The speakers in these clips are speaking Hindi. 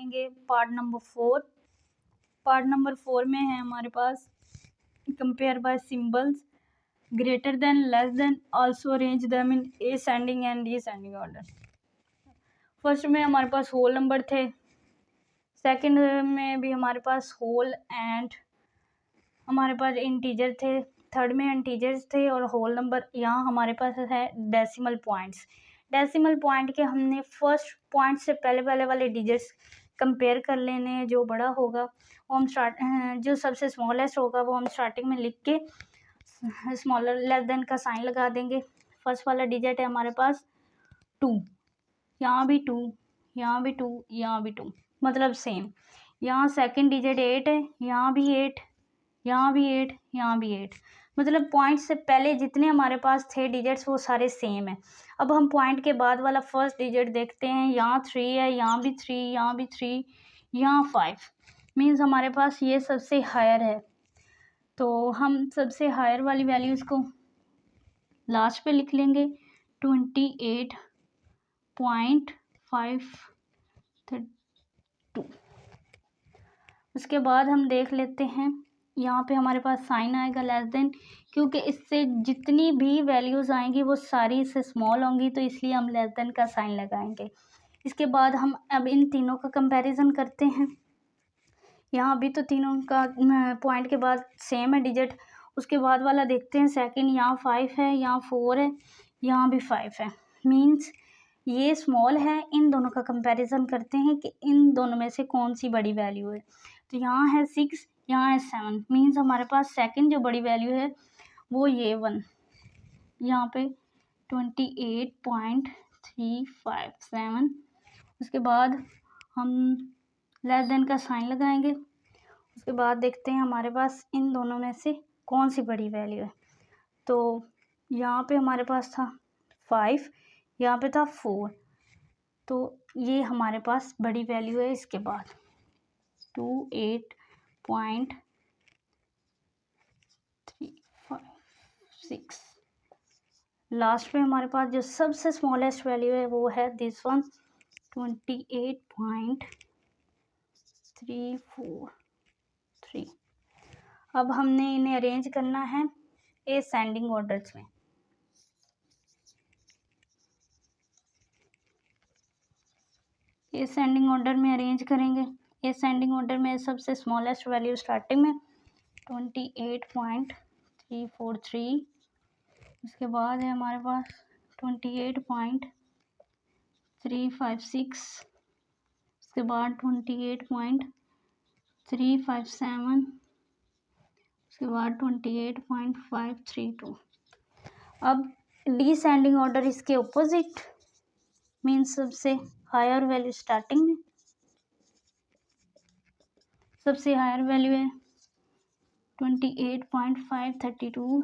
करेंगे पार्ट नंबर 4। पार्ट नंबर 4 में है हमारे पास compare by symbols, greater than, less than, also arrange them in ascending and descending order. First में हमारे पास होल नंबर थे, सेकंड में भी हमारे पास होल एंड हमारे पास इंटीजर थे, थर्ड में इंटीजर्स थे और होल नंबर। यहाँ हमारे पास है डेसिमल पॉइंट्स। डेसिमल पॉइंट के हमने फर्स्ट पॉइंट से पहले वाले डिजिट्स कंपेयर कर लेने हैं। जो बड़ा होगा वो हम जो सबसे स्मॉलेस्ट होगा वो हम स्टार्टिंग में लिख के स्मॉलर लेस देन का साइन लगा देंगे। फर्स्ट वाला डिजिट है हमारे पास 2, यहाँ भी 2, यहाँ भी 2, यहाँ भी 2, मतलब सेम। यहाँ सेकंड डिजिट 8 है, यहाँ भी 8, यहाँ भी 8, यहाँ भी 8, मतलब पॉइंट से पहले जितने हमारे पास थे डिजिट्स वो सारे सेम है। अब हम पॉइंट के बाद वाला फर्स्ट डिजिट देखते हैं। यहाँ 3 है, यहाँ भी 3, यहाँ भी 3, यहाँ 5, मीन्स हमारे पास ये सबसे हायर है। तो हम सबसे हायर वाली वैल्यूज़ को लास्ट पे लिख लेंगे 28.532। उसके बाद हम देख लेते हैं, यहाँ पे हमारे पास साइन आएगा लेस देन, क्योंकि इससे जितनी भी वैल्यूज़ आएंगी वो सारी इससे स्मॉल होंगी, तो इसलिए हम लेस देन का साइन लगाएंगे। इसके बाद हम अब इन तीनों का कंपैरिजन करते हैं। यहाँ भी तो तीनों का पॉइंट के बाद सेम है डिजिट। उसके बाद वाला देखते हैं सेकंड, यहाँ 5 है, यहाँ 4 है, यहाँ भी 5 है, मीन्स ये स्मॉल है। इन दोनों का कंपैरिजन करते हैं कि इन दोनों में से कौन सी बड़ी वैल्यू है। तो यहाँ है 6, यहाँ है 7, मीन्स हमारे पास सेकंड जो बड़ी वैल्यू है वो ये 1, यहाँ पे 28.357। उसके बाद हम लेस देन का साइन लगाएंगे। उसके बाद देखते हैं हमारे पास इन दोनों में से कौन सी बड़ी वैल्यू है। तो यहाँ पे हमारे पास था 5, यहाँ पे था 4, तो ये हमारे पास बड़ी वैल्यू है। इसके बाद 28.356, लास्ट में हमारे पास जो सबसे स्मॉलेस्ट वैल्यू है वो है दिस वन 28.343। अब हमने इन्हें अरेंज करना है असेंडिंग ऑर्डर्स में। असेंडिंग ऑर्डर में अरेंज करेंगे। असेंडिंग ऑर्डर में सबसे स्मॉलेस्ट वैल्यू स्टार्टिंग में 28.343। उसके बाद है हमारे पास 28.356। उसके बाद 28.357। उसके बाद 28.532। अब डिसेंडिंग ऑर्डर इसके ऑपोजिट, मीन्स सबसे हायर वैल्यू स्टार्टिंग में। सबसे हायर वैल्यू है 28.532,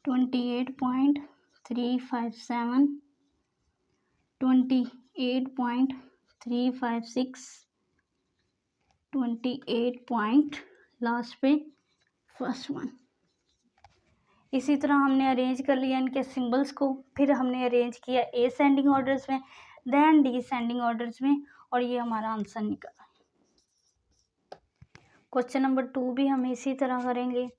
28.357, 28.356, 28 लास्ट पे फर्स्ट वन। इसी तरह हमने अरेंज कर लिया इनके सिंबल्स को। फिर हमने अरेंज किया असेंडिंग ऑर्डर्स में, देन डिसेंडिंग ऑर्डर्स में, और ये हमारा आंसर निकला। क्वेश्चन नंबर 2 भी हम इसी तरह करेंगे।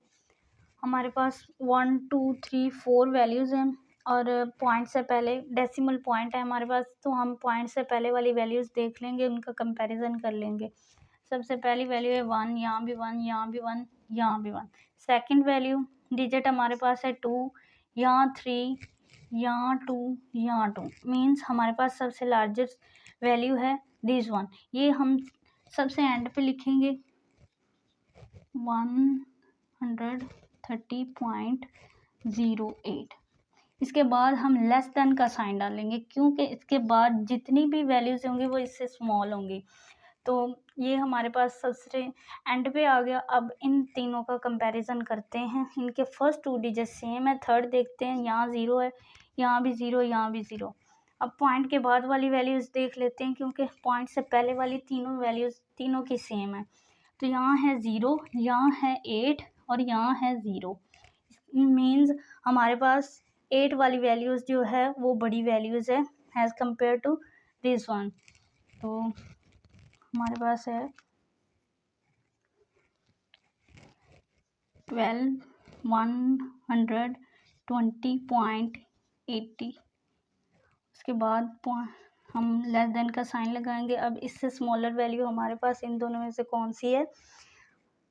हमारे पास 1 2 3 4 वैल्यूज़ हैं और पॉइंट से पहले डेसिमल पॉइंट है हमारे पास, तो हम पॉइंट से पहले वाली वैल्यूज़ देख लेंगे, उनका कंपैरिजन कर लेंगे। सबसे पहली वैल्यू है 1, यहाँ भी 1, यहाँ भी 1, यहाँ भी 1। सेकंड वैल्यू डिजिट हमारे पास है 2, यहाँ 3, यहाँ 2, यहाँ 2, मीन्स हमारे पास सबसे लार्जेस्ट वैल्यू है दिस वन। ये हम सबसे एंड पे लिखेंगे 130.08। इसके बाद हम लेस देन का साइन डालेंगे, क्योंकि इसके बाद जितनी भी वैल्यूज़ होंगी वो इससे स्मॉल होंगी। तो ये हमारे पास सबसे एंड पे आ गया। अब इन तीनों का कंपैरिजन करते हैं। इनके फर्स्ट 2 डिजिट सेम है। थर्ड देखते हैं, यहाँ 0 है, यहाँ भी 0, यहाँ भी 0। अब पॉइंट के बाद वाली वैल्यूज़ देख लेते हैं, क्योंकि पॉइंट से पहले वाली तीनों वैल्यूज़ तीनों की सेम है। तो यहाँ है 0, यहाँ है 8 और यहाँ है 0, मीन्स हमारे पास 8 वाली वैल्यूज़ जो है वो बड़ी वैल्यूज़ है as compare to this one. तो हमारे पास है 120.80। उसके बाद हम लेस देन का साइन लगाएंगे। अब इससे स्मॉलर वैल्यू हमारे पास इन दोनों में से कौन सी है?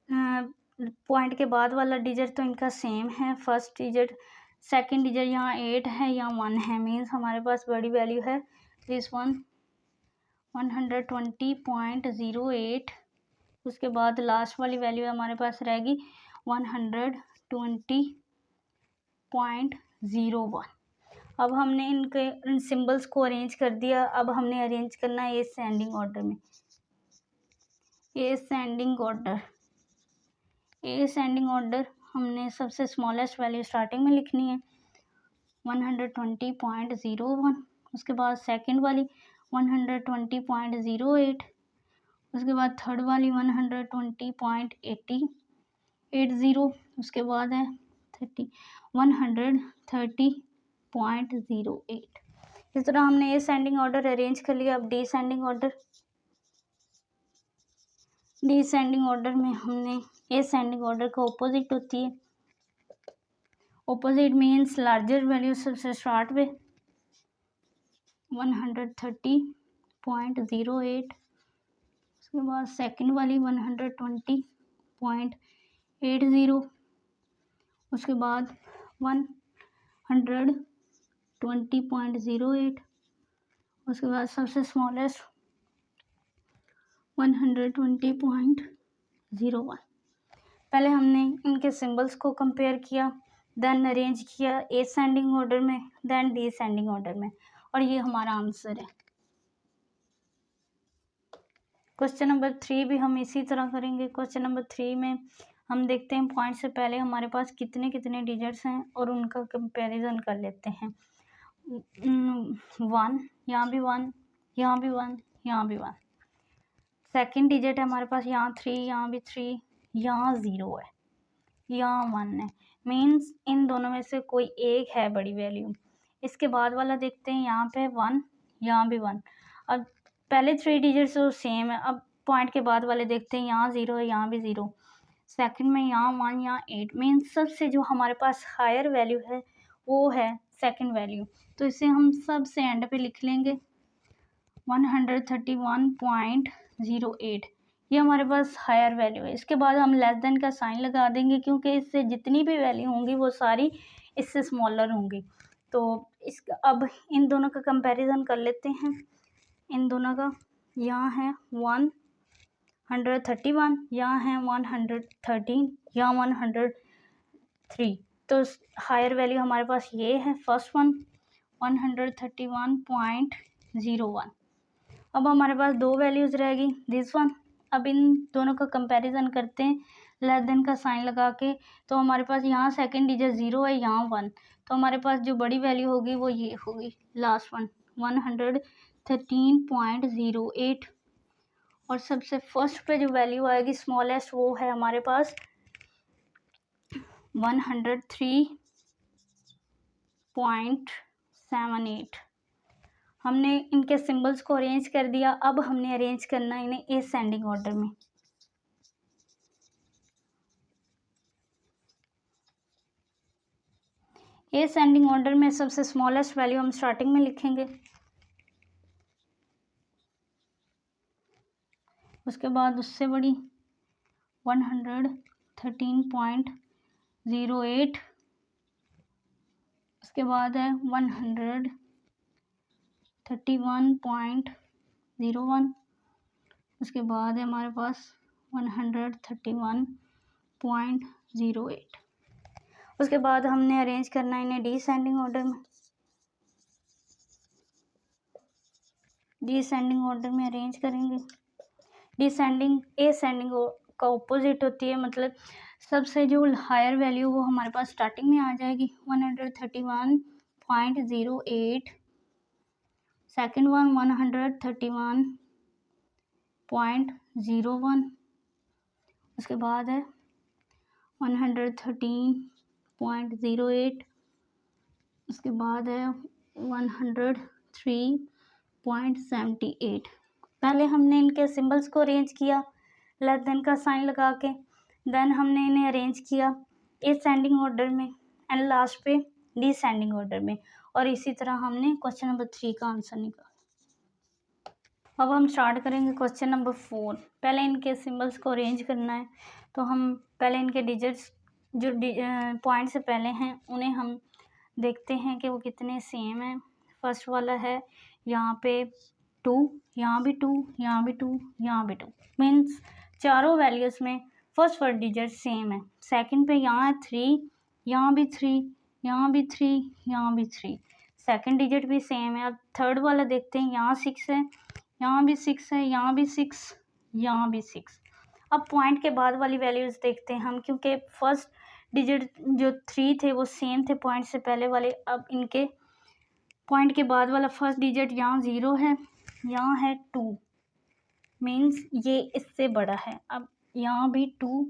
पॉइंट के बाद वाला डिजिट तो इनका सेम है, फर्स्ट डिजिट, सेकंड डिजिट यहाँ 8 है, यहाँ 1 है, मीन्स हमारे पास बड़ी वैल्यू है दिस वन 120.08। उसके बाद लास्ट वाली वैल्यू हमारे पास रहेगी 120.01। अब हमने इनके इन सिंबल्स को अरेंज कर दिया। अब हमने अरेंज करना है असेंडिंग ऑर्डर में। असेंडिंग ऑर्डर हमने सबसे स्मॉलेस्ट वैल्यू स्टार्टिंग में लिखनी है 120.01। उसके बाद सेकंड वाली 120.08। उसके बाद थर्ड वाली 120.80। उसके बाद है 130.08। इस तरह हमने असेंडिंग ऑर्डर अरेंज कर लिया। अब डिसेंडिंग ऑर्डर में हमने असेंडिंग ऑर्डर का ऑपोजिट होती है। ऑपोजिट मीन्स लार्जर वैल्यू सबसे स्टार्ट में 130.08। उसके बाद सेकंड वाली 120.80। उसके बाद 120.08। उसके बाद सबसे स्मॉलेस्ट 120.01। पहले हमने इनके सिंबल्स को कंपेयर किया, देन अरेंज किया असेंडिंग ऑर्डर में, देन डिसेंडिंग ऑर्डर में, और ये हमारा आंसर है। क्वेश्चन नंबर 3 भी हम इसी तरह करेंगे। क्वेश्चन नंबर 3 में हम देखते हैं पॉइंट से पहले हमारे पास कितने कितने डिजिट्स हैं और उनका कंपैरिजन कर लेते हैं। 1, यहाँ भी 1, यहाँ भी 1, यहाँ भी 1। सेकंड डिजिट है हमारे पास यहाँ 3, यहाँ भी 3, यहाँ 0 है, यहाँ 1 है, मीन्स इन दोनों में से कोई एक है बड़ी वैल्यू। इसके बाद वाला देखते हैं, यहाँ पे 1, यहाँ भी 1। अब पहले 3 डिजिट्स तो सेम है। अब पॉइंट के बाद वाले देखते हैं, यहाँ 0 है, यहाँ भी 0। सेकंड में यहाँ 1, यहाँ 8, मीन्स सबसे जो हमारे पास हायर वैल्यू है वो है सेकंड वैल्यू। तो इसे हम सबसे एंड पे लिख लेंगे 131.08। ये हमारे पास हायर वैल्यू है। इसके बाद हम लेस देन का साइन लगा देंगे, क्योंकि इससे जितनी भी वैल्यू होंगी वो सारी इससे स्मॉलर होंगी। तो अब इन दोनों का कंपैरिजन कर लेते हैं। इन दोनों का यहाँ है 131, यहाँ है 113, यहाँ 103। तो हायर वैल्यू हमारे पास ये है, फर्स्ट वन 131.01। अब हमारे पास दो वैल्यूज़ रहेगी, दिस वन। अब इन दोनों का कंपैरिजन करते हैं लेस देन का साइन लगा के। तो हमारे पास यहाँ सेकंड डिजिट 0 है, यहाँ 1। तो हमारे पास जो बड़ी वैल्यू होगी वो ये होगी, लास्ट वन 113.08। और सबसे फर्स्ट पे जो वैल्यू आएगी स्मॉलेस्ट, वो है हमारे पास 103.78। हमने इनके सिंबल्स को अरेंज कर दिया। अब हमने अरेंज करना है इन्हें असेंडिंग ऑर्डर में। असेंडिंग ऑर्डर में सबसे स्मॉलेस्ट वैल्यू हम स्टार्टिंग में लिखेंगे। उसके बाद उससे बड़ी 113.08। उसके बाद है 131.01। उसके बाद है हमारे पास 131.08। उसके बाद हमने अरेंज करना है इन्हें डिसेंडिंग ऑर्डर में। डिसेंडिंग ऑर्डर में अरेंज करेंगे। डिसेंडिंग असेंडिंग का ऑपोजिट होती है, मतलब सबसे जो हायर वैल्यू वो हमारे पास स्टार्टिंग में आ जाएगी 131.08। Second one 131.01। उसके बाद है 113.08। उसके बाद है 103.78। पहले हमने इनके सिंबल्स को अरेंज किया लेस देन का साइन लगा के, देन हमने इन्हें अरेंज किया असेंडिंग ऑर्डर में एंड लास्ट पे डिसेंडिंग ऑर्डर में, और इसी तरह हमने क्वेश्चन नंबर 3 का आंसर निकाला। अब हम स्टार्ट करेंगे क्वेश्चन नंबर 4। पहले इनके सिंबल्स को अरेंज करना है, तो हम पहले इनके डिजिट्स जो पॉइंट से पहले हैं उन्हें हम देखते हैं कि वो कितने सेम हैं। फर्स्ट वाला है यहाँ पे 2, यहाँ भी 2, यहाँ भी 2, यहाँ भी 2, मीन्स चारों वैल्यूज़ में फर्स्ट वर्ड डिजिट सेम है। सेकंड पे यहाँ है 3, यहाँ भी 3, यहाँ भी 3, यहाँ भी 3, सेकंड डिजिट भी सेम है। अब थर्ड वाला देखते हैं, यहाँ 6 है, यहाँ भी 6 है, यहाँ भी 6, यहाँ भी 6। अब पॉइंट के बाद वाली वैल्यूज़ देखते हैं हम, क्योंकि फर्स्ट डिजिट जो 3 थे वो सेम थे पॉइंट से पहले वाले। अब इनके पॉइंट के बाद वाला फर्स्ट डिजिट यहाँ 0 है, यहाँ है 2, मीन्स ये इससे बड़ा है। अब यहाँ भी 2,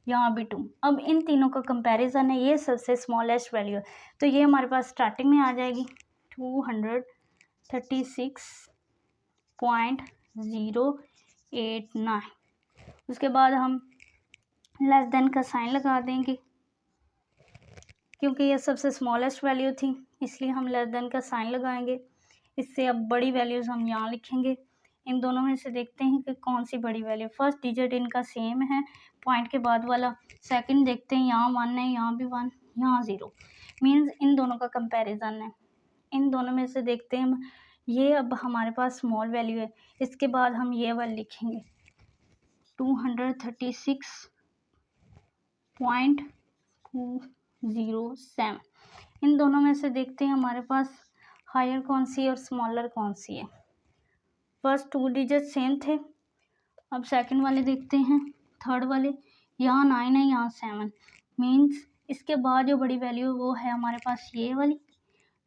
यहाँ भी 2। अब इन तीनों का कंपैरिजन है, ये सबसे स्मॉलेस्ट वैल्यू है, तो ये हमारे पास स्टार्टिंग में आ जाएगी 236.089। उसके बाद हम लेस देन का साइन लगा देंगे, क्योंकि ये सबसे स्मॉलेस्ट वैल्यू थी इसलिए हम लेस देन का साइन लगाएंगे। इससे अब बड़ी वैल्यूज़ हम यहाँ लिखेंगे। इन दोनों में से देखते हैं कि कौन सी बड़ी वैल्यू। फर्स्ट डिजिट इनका सेम है पॉइंट के बाद वाला, सेकंड देखते हैं यहाँ 1 है, यहाँ भी 1, यहाँ 0, मीन्स इन दोनों का कंपैरिजन है। इन दोनों में से देखते हैं ये अब हमारे पास स्मॉल वैल्यू है, इसके बाद हम ये वाला लिखेंगे 236.207। इन दोनों में से देखते हैं हमारे पास हायर कौन सी है और स्मॉलर कौन सी है। फर्स्ट 2 डिजिट सेम थे, अब सेकंड वाले देखते हैं, थर्ड वाले, यहाँ 9 है, यहाँ 7, मीन्स इसके बाद जो बड़ी वैल्यू है वो है हमारे पास ये वाली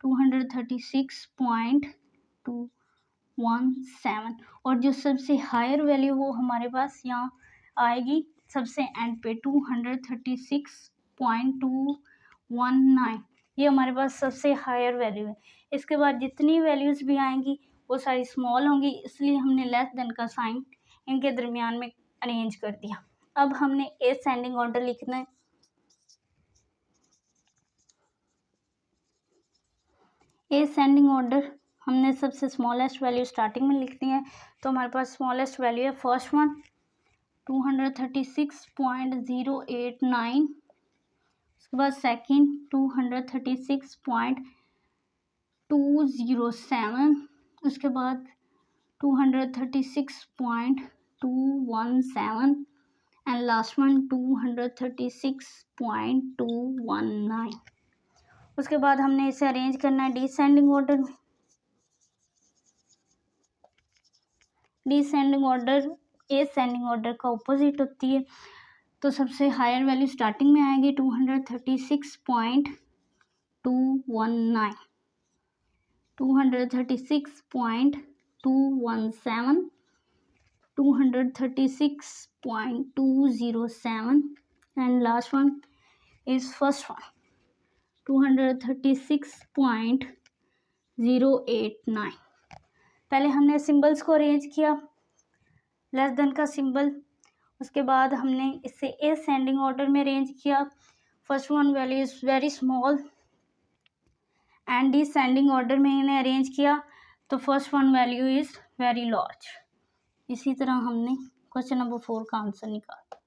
236.217, और जो सबसे हायर वैल्यू वो हमारे पास यहाँ आएगी सबसे एंड पे 236.219। ये हमारे पास सबसे हायर वैल्यू है। इसके बाद जितनी वैल्यूज़ भी आएंगी वो सारी स्मॉल होंगी, इसलिए हमने लेस देन का साइन इनके दरमियान में अरेंज कर दिया। अब हमने असेंडिंग ऑर्डर लिखना है। असेंडिंग ऑर्डर हमने सबसे स्मॉलेस्ट वैल्यू स्टार्टिंग में लिखनी है, तो हमारे पास स्मॉलेस्ट वैल्यू है फर्स्ट वन 236.089, उसके बाद सेकंड 236.207, उसके बाद 236.217 एंड लास्ट वन 236.219। उसके बाद हमने इसे अरेंज करना है डिसेंडिंग ऑर्डर में। डिसेंडिंग ऑर्डर असेंडिंग ऑर्डर का ऑपोजिट होती है, तो सबसे हायर वैल्यू स्टार्टिंग में आएगी 236.219, 236.217, 236.207 and last one is first one 236.089। पहले हमने सिंबल्स को अरेंज किया लेस देन का सिंबल, उसके बाद हमने इसे असेंडिंग ऑर्डर में अरेंज किया। First one value is very small and descending order में इन्हें अरेंज किया, तो first one value is very large. इसी तरह हमने क्वेश्चन नंबर 4 का आंसर निकाला।